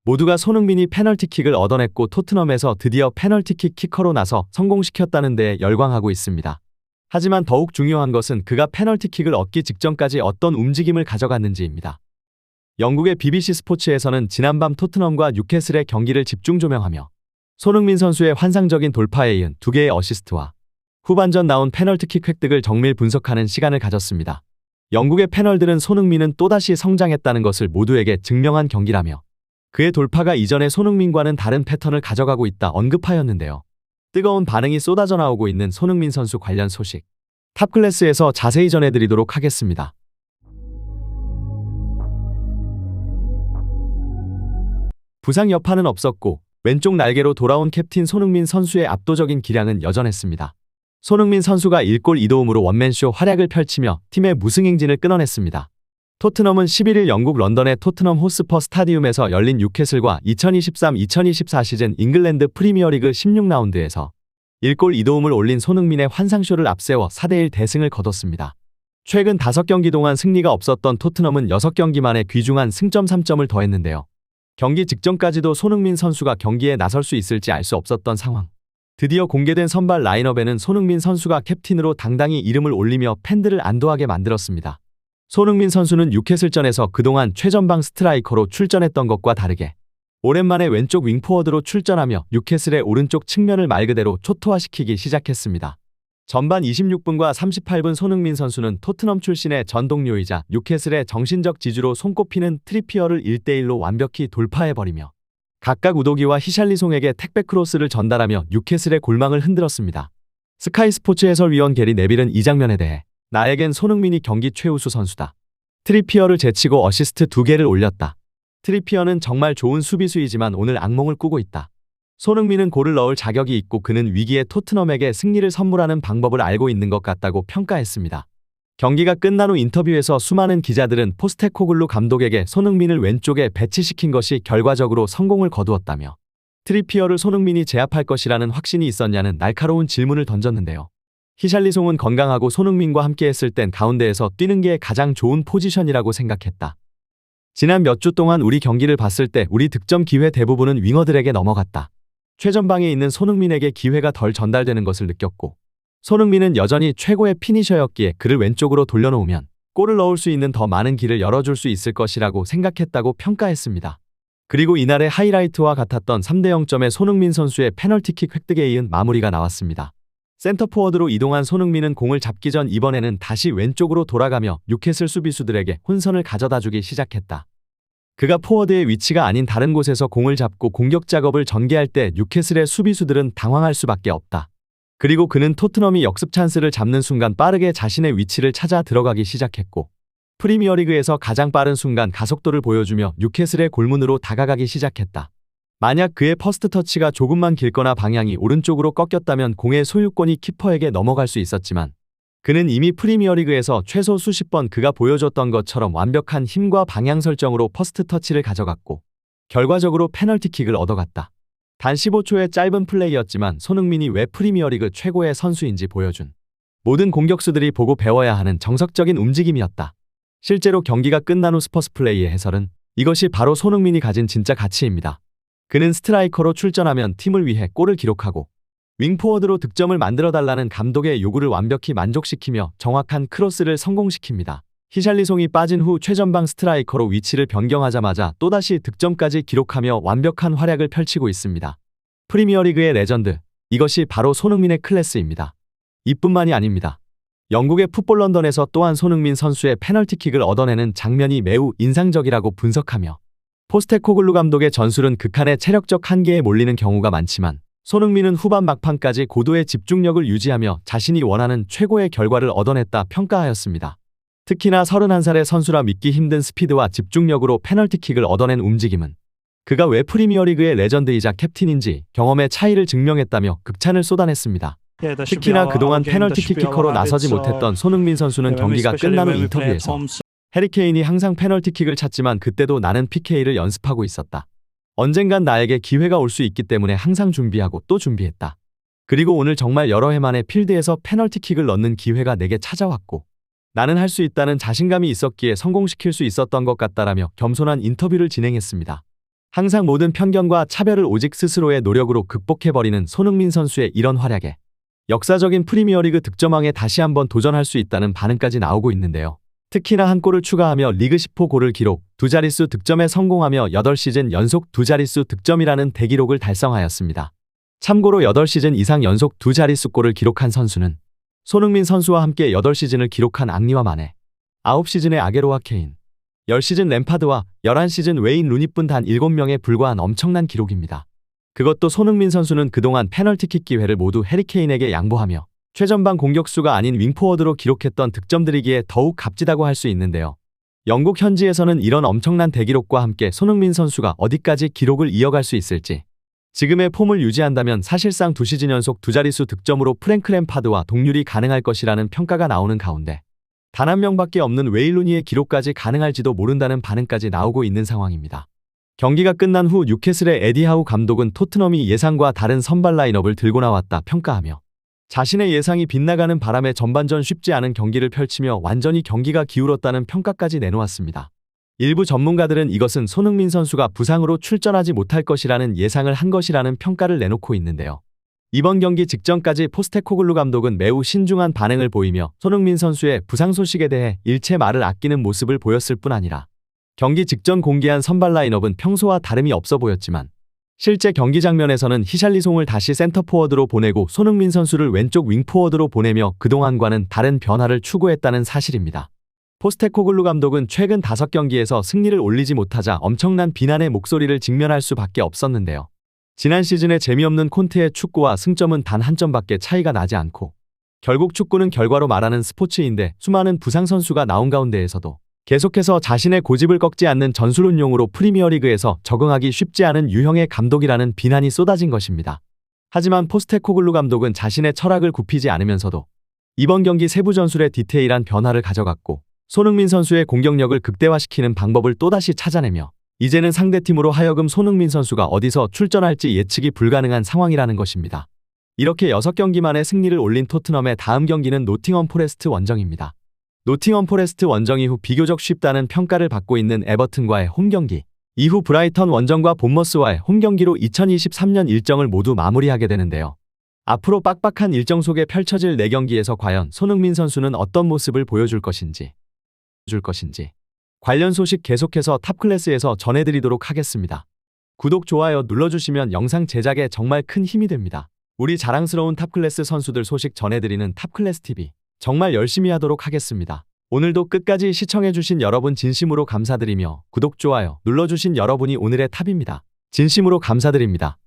모두가 손흥민이 페널티킥을 얻어냈고 토트넘에서 드디어 페널티킥 키커로 나서 성공시켰다는 데에 열광하고 있습니다. 하지만 더욱 중요한 것은 그가 페널티킥을 얻기 직전까지 어떤 움직임을 가져갔는지입니다. 영국의 BBC 스포츠에서는 지난밤 토트넘과 뉴캐슬의 경기를 집중 조명하며 손흥민 선수의 환상적인 돌파에 이은 2개의 어시스트와 후반전 나온 페널티킥 획득을 정밀 분석하는 시간을 가졌습니다. 영국의 패널들은 손흥민은 또다시 성장했다는 것을 모두에게 증명한 경기라며 그의 돌파가 이전의 손흥민과는 다른 패턴을 가져가고 있다 언급하였는데요. 뜨거운 반응이 쏟아져 나오고 있는 손흥민 선수 관련 소식 탑클래스에서 자세히 전해드리도록 하겠습니다. 부상 여파는 없었고 왼쪽 날개로 돌아온 캡틴 손흥민 선수의 압도적인 기량은 여전했습니다. 손흥민 선수가 1골 2도움으로 원맨쇼 활약을 펼치며 팀의 무승 행진을 끊어냈습니다. 토트넘은 11일 영국 런던의 토트넘 호스퍼 스타디움에서 열린 뉴캐슬과 2023-2024 시즌 잉글랜드 프리미어리그 16라운드에서 1골 2도움을 올린 손흥민의 환상쇼를 앞세워 4대1 대승을 거뒀습니다. 최근 5경기 동안 승리가 없었던 토트넘은 6경기 만에 귀중한 승점 3점을 더했는데요. 경기 직전까지도 손흥민 선수가 경기에 나설 수 있을지 알 수 없었던 상황. 드디어 공개된 선발 라인업에는 손흥민 선수가 캡틴으로 당당히 이름을 올리며 팬들을 안도하게 만들었습니다. 손흥민 선수는 뉴캐슬전에서 그동안 최전방 스트라이커로 출전했던 것과 다르게 오랜만에 왼쪽 윙포워드로 출전하며 뉴캐슬의 오른쪽 측면을 말 그대로 초토화시키기 시작했습니다. 전반 26분과 38분 손흥민 선수는 토트넘 출신의 전 동료이자 뉴캐슬의 정신적 지주로 손꼽히는 트리피어를 1대1로 완벽히 돌파해버리며 각각 우도기와 히샬리송에게 택배 크로스를 전달하며 뉴캐슬의 골망을 흔들었습니다. 스카이 스포츠 해설위원 게리 네빌은 이 장면에 대해 나에겐 손흥민이 경기 최우수 선수다. 트리피어를 제치고 어시스트 2개를 올렸다. 트리피어는 정말 좋은 수비수이지만 오늘 악몽을 꾸고 있다. 손흥민은 골을 넣을 자격이 있고 그는 위기에 토트넘에게 승리를 선물하는 방법을 알고 있는 것 같다고 평가했습니다. 경기가 끝난 후 인터뷰에서 수많은 기자들은 포스테코글루 감독에게 손흥민을 왼쪽에 배치시킨 것이 결과적으로 성공을 거두었다며 트리피어를 손흥민이 제압할 것이라는 확신이 있었냐는 날카로운 질문을 던졌는데요. 히샬리송은 건강하고 손흥민과 함께했을 땐 가운데에서 뛰는 게 가장 좋은 포지션이라고 생각했다. 지난 몇 주 동안 우리 경기를 봤을 때 우리 득점 기회 대부분은 윙어들에게 넘어갔다. 최전방에 있는 손흥민에게 기회가 덜 전달되는 것을 느꼈고 손흥민은 여전히 최고의 피니셔였기에 그를 왼쪽으로 돌려놓으면 골을 넣을 수 있는 더 많은 길을 열어줄 수 있을 것이라고 생각했다고 평가했습니다. 그리고 이날의 하이라이트와 같았던 3대 0점의 손흥민 선수의 페널티킥 획득에 이은 마무리가 나왔습니다. 센터포워드로 이동한 손흥민은 공을 잡기 전 이번에는 다시 왼쪽으로 돌아가며 뉴캐슬 수비수들에게 혼선을 가져다주기 시작했다. 그가 포워드의 위치가 아닌 다른 곳에서 공을 잡고 공격 작업을 전개할 때 뉴캐슬의 수비수들은 당황할 수밖에 없다. 그리고 그는 토트넘이 역습 찬스를 잡는 순간 빠르게 자신의 위치를 찾아 들어가기 시작했고 프리미어리그에서 가장 빠른 순간 가속도를 보여주며 뉴캐슬의 골문으로 다가가기 시작했다. 만약 그의 퍼스트 터치가 조금만 길거나 방향이 오른쪽으로 꺾였다면 공의 소유권이 키퍼에게 넘어갈 수 있었지만 그는 이미 프리미어리그에서 최소 수십 번 그가 보여줬던 것처럼 완벽한 힘과 방향 설정으로 퍼스트 터치를 가져갔고 결과적으로 페널티킥을 얻어갔다. 단 15초의 짧은 플레이였지만 손흥민이 왜 프리미어리그 최고의 선수인지 보여준 모든 공격수들이 보고 배워야 하는 정석적인 움직임이었다. 실제로 경기가 끝난 후 스퍼스플레이의 해설은 이것이 바로 손흥민이 가진 진짜 가치입니다. 그는 스트라이커로 출전하면 팀을 위해 골을 기록하고 윙포워드로 득점을 만들어달라는 감독의 요구를 완벽히 만족시키며 정확한 크로스를 성공시킵니다. 히샬리송이 빠진 후 최전방 스트라이커로 위치를 변경하자마자 또다시 득점까지 기록하며 완벽한 활약을 펼치고 있습니다. 프리미어리그의 레전드, 이것이 바로 손흥민의 클래스입니다. 이뿐만이 아닙니다. 영국의 풋볼 런던에서 또한 손흥민 선수의 페널티킥을 얻어내는 장면이 매우 인상적이라고 분석하며 포스테코글루 감독의 전술은 극한의 체력적 한계에 몰리는 경우가 많지만 손흥민은 후반 막판까지 고도의 집중력을 유지하며 자신이 원하는 최고의 결과를 얻어냈다 평가하였습니다. 특히나 31살의 선수라 믿기 힘든 스피드와 집중력으로 페널티킥을 얻어낸 움직임은 그가 왜 프리미어리그의 레전드이자 캡틴인지 경험의 차이를 증명했다며 극찬을 쏟아냈습니다. 특히나 그동안 페널티킥 키커로 나서지 못했던 손흥민 선수는 경기가 끝난 후 인터뷰에서 해리케인이 항상 페널티킥을 찾지만 그때도 나는 PK를 연습하고 있었다. 언젠간 나에게 기회가 올 수 있기 때문에 항상 준비하고 또 준비했다. 그리고 오늘 정말 여러 해 만에 필드에서 페널티킥을 넣는 기회가 내게 찾아왔고 나는 할 수 있다는 자신감이 있었기에 성공시킬 수 있었던 것 같다라며 겸손한 인터뷰를 진행했습니다. 항상 모든 편견과 차별을 오직 스스로의 노력으로 극복해버리는 손흥민 선수의 이런 활약에 역사적인 프리미어리그 득점왕에 다시 한번 도전할 수 있다는 반응까지 나오고 있는데요. 특히나 한 골을 추가하며 리그 10호 골을 기록, 두 자릿수 득점에 성공하며 8시즌 연속 두 자릿수 득점이라는 대기록을 달성하였습니다. 참고로 8시즌 이상 연속 두 자릿수 골을 기록한 선수는 손흥민 선수와 함께 8시즌을 기록한 앙리와 마네, 9시즌의 아게로와 케인, 10시즌 램파드와 11시즌 웨인 루니뿐 단 7명에 불과한 엄청난 기록입니다. 그것도 손흥민 선수는 그동안 페널티킥 기회를 모두 해리케인에게 양보하며 최전방 공격수가 아닌 윙포워드로 기록했던 득점들이기에 더욱 값지다고 할 수 있는데요. 영국 현지에서는 이런 엄청난 대기록과 함께 손흥민 선수가 어디까지 기록을 이어갈 수 있을지, 지금의 폼을 유지한다면 사실상 2시즌 연속 두 자릿수 득점으로 프랭크 램파드와 동률이 가능할 것이라는 평가가 나오는 가운데 단 한 명밖에 없는 웨인 루니의 기록까지 가능할지도 모른다는 반응까지 나오고 있는 상황입니다. 경기가 끝난 후 뉴캐슬의 에디 하우 감독은 토트넘이 예상과 다른 선발 라인업을 들고 나왔다 평가하며 자신의 예상이 빗나가는 바람에 전반전 쉽지 않은 경기를 펼치며 완전히 경기가 기울었다는 평가까지 내놓았습니다. 일부 전문가들은 이것은 손흥민 선수가 부상으로 출전하지 못할 것이라는 예상을 한 것이라는 평가를 내놓고 있는데요. 이번 경기 직전까지 포스테코글루 감독은 매우 신중한 반응을 보이며 손흥민 선수의 부상 소식에 대해 일체 말을 아끼는 모습을 보였을 뿐 아니라 경기 직전 공개한 선발 라인업은 평소와 다름이 없어 보였지만 실제 경기 장면에서는 히샬리송을 다시 센터포워드로 보내고 손흥민 선수를 왼쪽 윙포워드로 보내며 그동안과는 다른 변화를 추구했다는 사실입니다. 포스테코글루 감독은 최근 5경기에서 승리를 올리지 못하자 엄청난 비난의 목소리를 직면할 수밖에 없었는데요. 지난 시즌에 재미없는 콘테의 축구와 승점은 단 한 점밖에 차이가 나지 않고 결국 축구는 결과로 말하는 스포츠인데 수많은 부상 선수가 나온 가운데에서도 계속해서 자신의 고집을 꺾지 않는 전술운용으로 프리미어리그에서 적응하기 쉽지 않은 유형의 감독이라는 비난이 쏟아진 것입니다. 하지만 포스테코글루 감독은 자신의 철학을 굽히지 않으면서도 이번 경기 세부 전술에 디테일한 변화를 가져갔고 손흥민 선수의 공격력을 극대화시키는 방법을 또다시 찾아내며 이제는 상대팀으로 하여금 손흥민 선수가 어디서 출전할지 예측이 불가능한 상황이라는 것입니다. 이렇게 6경기 만에 승리를 올린 토트넘의 다음 경기는 노팅엄 포레스트 원정입니다. 노팅엄 포레스트 원정 이후 비교적 쉽다는 평가를 받고 있는 에버튼과의 홈경기, 이후 브라이턴 원정과 본머스와의 홈경기로 2023년 일정을 모두 마무리하게 되는데요. 앞으로 빡빡한 일정 속에 펼쳐질 4경기에서 과연 손흥민 선수는 어떤 모습을 보여줄 것인지 관련 소식 계속해서 탑클래스에서 전해드리도록 하겠습니다. 구독, 좋아요 눌러주시면 영상 제작에 정말 큰 힘이 됩니다. 우리 자랑스러운 탑클래스 선수들 소식 전해드리는 탑클래스TV 정말 열심히 하도록 하겠습니다. 오늘도 끝까지 시청해주신 여러분 진심으로 감사드리며 구독, 좋아요 눌러주신 여러분이 오늘의 탑입니다. 진심으로 감사드립니다.